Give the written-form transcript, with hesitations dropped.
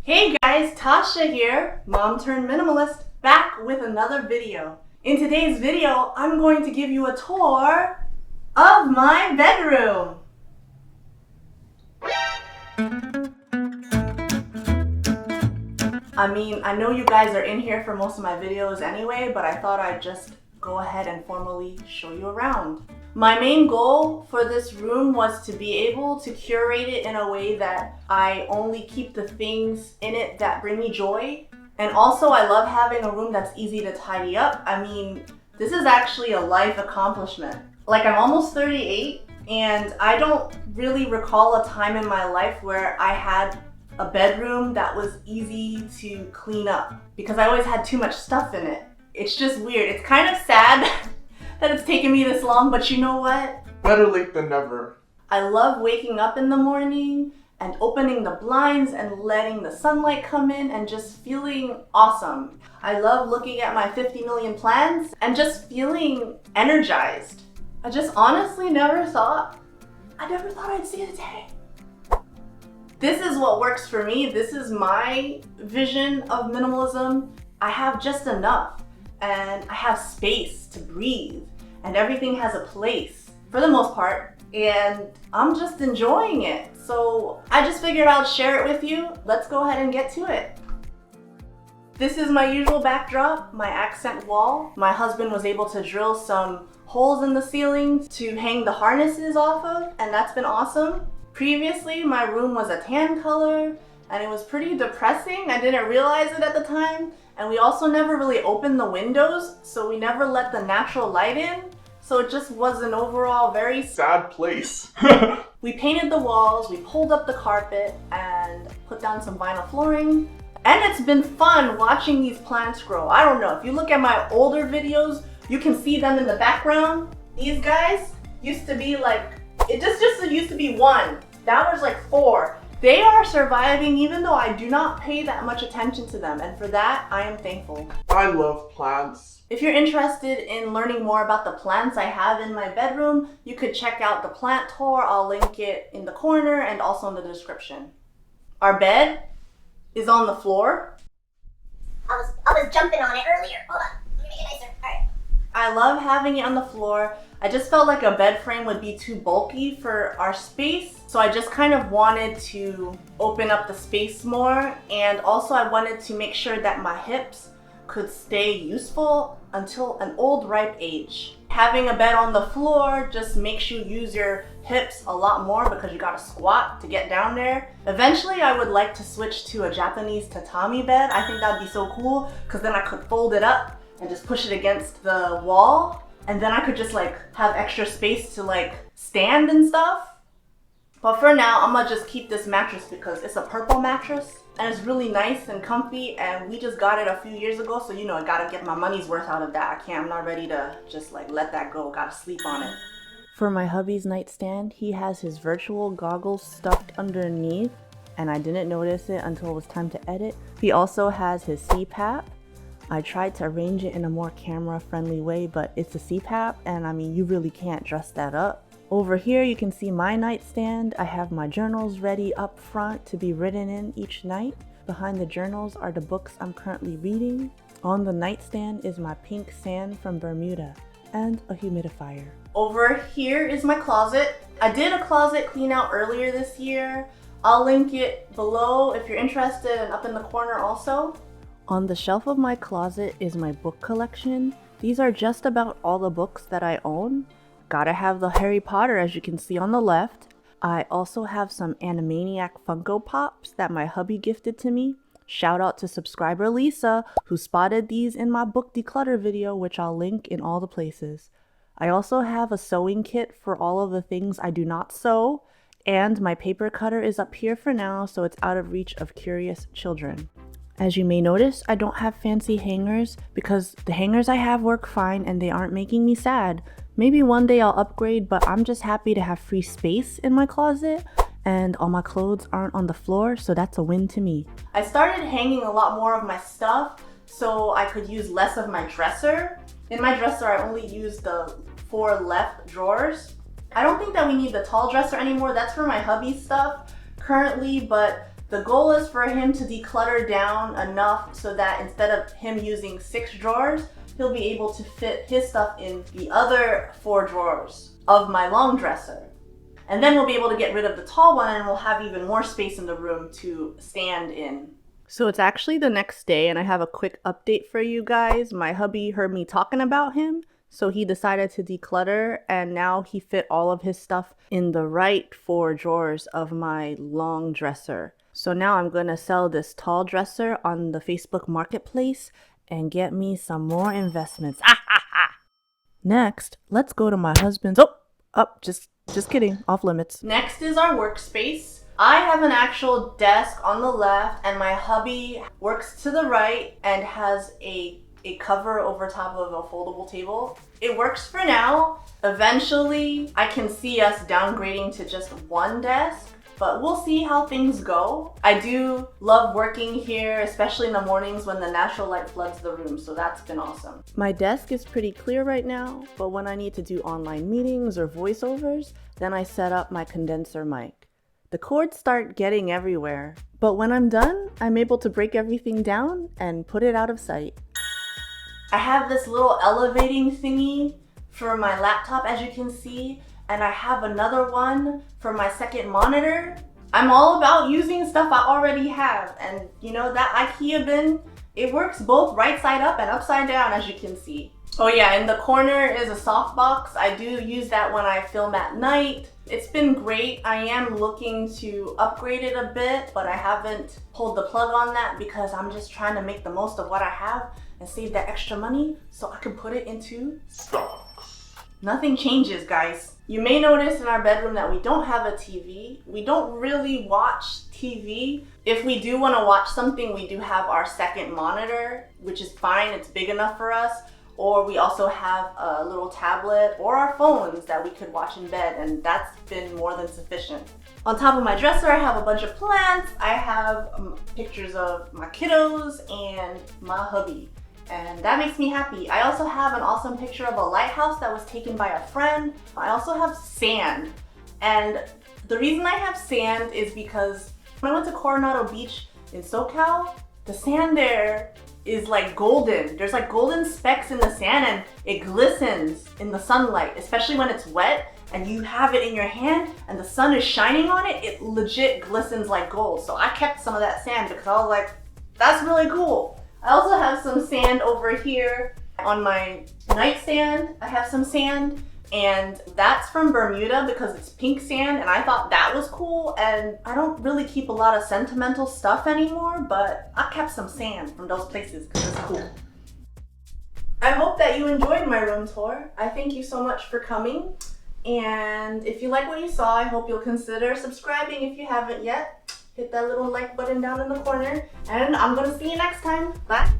Hey guys, Tasha here, mom turned minimalist, back with another video. In today's video, I'm going to give you a tour of my bedroom. I know you guys are in here for most of my videos anyway, but I thought I'd just go ahead and formally show you around. My main goal for this room was to be able to curate it in a way that I only keep the things in it that bring me joy. And also I love having a room that's easy to tidy up. This is actually a life accomplishment. Like, I'm almost 38 and I don't really recall a time in my life where I had a bedroom that was easy to clean up because I always had too much stuff in it. It's just weird. It's kind of sad that it's taken me this long, but you know what? Better late than never. I love waking up in the morning and opening the blinds and letting the sunlight come in and just feeling awesome. I love looking at my 50 million plants and just feeling energized. I just honestly never thought I'd see the day. This is what works for me. This is my vision of minimalism. I have just enough and I have space to breathe and everything has a place for the most part, and I'm just enjoying it. So I just figured I'd share it with you. Let's go ahead and get to it. This is my usual backdrop, my accent wall. My husband was able to drill some holes in the ceiling to hang the harnesses off of, and that's been awesome. Previously, my room was a tan color and it was pretty depressing. I didn't realize it at the time. And we also never really opened the windows, so we never let the natural light in. So it just was an overall very sad place. We painted the walls, we pulled up the carpet and put down some vinyl flooring. And it's been fun watching these plants grow. I don't know, if you look at my older videos, you can see them in the background. These guys used to be like, it just used to be one. Now there's like 4. They are surviving even though I do not pay that much attention to them, and for that, I am thankful. I love plants. If you're interested in learning more about the plants I have in my bedroom, you could check out the plant tour. I'll link it in the corner and also in the description. Our bed is on the floor. I was jumping on it earlier. Hold on, let me make it nicer. All right. I love having it on the floor. I just felt like a bed frame would be too bulky for our space, so I just kind of wanted to open up the space more, and also I wanted to make sure that my hips could stay useful until an old ripe age. Having a bed on the floor just makes you use your hips a lot more because you gotta squat to get down there. Eventually I would like to switch to a Japanese tatami bed. I think that'd be so cool because then I could fold it up and just push it against the wall, and then I could just like have extra space to like stand and stuff. But for now, I'm gonna just keep this mattress because it's a purple mattress and it's really nice and comfy, and we just got it a few years ago, so I gotta get my money's worth out of that. I'm not ready to just like let that go. Gotta sleep on it. For my hubby's nightstand, he has his virtual goggles stuffed underneath, and I didn't notice it until it was time to edit. He also has his CPAP. I tried to arrange it in a more camera-friendly way, but it's a CPAP, and you really can't dress that up. Over here, you can see my nightstand. I have my journals ready up front to be written in each night. Behind the journals are the books I'm currently reading. On the nightstand is my pink sand from Bermuda and a humidifier. Over here is my closet. I did a closet clean out earlier this year. I'll link it below if you're interested, and up in the corner also. On the shelf of my closet is my book collection. These are just about all the books that I own. Gotta have the Harry Potter, as you can see on the left. I also have some Animaniac Funko Pops that my hubby gifted to me. Shout out to subscriber Lisa, who spotted these in my book declutter video, which I'll link in all the places. I also have a sewing kit for all of the things I do not sew, and my paper cutter is up here for now, so it's out of reach of curious children. As you may notice, I don't have fancy hangers because the hangers I have work fine and they aren't making me sad. Maybe one day I'll upgrade, but I'm just happy to have free space in my closet and all my clothes aren't on the floor, so that's a win to me. I started hanging a lot more of my stuff so I could use less of my dresser. In my dresser, I only use the 4 left drawers. I don't think that we need the tall dresser anymore. That's for my hubby's stuff currently, but The goal is for him to declutter down enough so that instead of him using 6 drawers, he'll be able to fit his stuff in the other 4 drawers of my long dresser. And then we'll be able to get rid of the tall one and we'll have even more space in the room to stand in. So it's actually the next day and I have a quick update for you guys. My hubby heard me talking about him, so he decided to declutter and now he fit all of his stuff in the right 4 drawers of my long dresser. So now I'm gonna sell this tall dresser on the Facebook Marketplace and get me some more investments. Next, let's go to my husband's. Just kidding, off limits. Next is our workspace. I have an actual desk on the left and my hubby works to the right and has a cover over top of a foldable table. It works for now. Eventually, I can see us downgrading to just one desk, but we'll see how things go. I do love working here, especially in the mornings when the natural light floods the room, so that's been awesome. My desk is pretty clear right now, but when I need to do online meetings or voiceovers, then I set up my condenser mic. The cords start getting everywhere, but when I'm done, I'm able to break everything down and put it out of sight. I have this little elevating thingy for my laptop, as you can see, and I have another one for my second monitor. I'm all about using stuff I already have, and you know that IKEA bin, it works both right side up and upside down, as you can see. Oh yeah, in the corner is a softbox. I do use that when I film at night. It's been great. I am looking to upgrade it a bit, but I haven't pulled the plug on that because I'm just trying to make the most of what I have and save that extra money so I can put it into stocks. Nothing changes, guys. You may notice in our bedroom that we don't have a TV. We don't really watch TV. If we do want to watch something, we do have our second monitor, which is fine. It's big enough for us. Or we also have a little tablet or our phones that we could watch in bed, and that's been more than sufficient. On top of my dresser, I have a bunch of plants. I have pictures of my kiddos and my hubby, and that makes me happy. I also have an awesome picture of a lighthouse that was taken by a friend. I also have sand, and the reason I have sand is because when I went to Coronado Beach in SoCal, the sand there is like golden. There's like golden specks in the sand and it glistens in the sunlight, especially when it's wet and you have it in your hand and the sun is shining on it, it legit glistens like gold. So I kept some of that sand because I was like, that's really cool. I also have some sand over here on my nightstand. I have some sand, and that's from Bermuda because it's pink sand, and I thought that was cool. And I don't really keep a lot of sentimental stuff anymore, but I kept some sand from those places because it's cool. I hope that you enjoyed my room tour. I thank you so much for coming. And if you like what you saw, I hope you'll consider subscribing if you haven't yet. Hit that little like button down in the corner, and I'm gonna see you next time. Bye.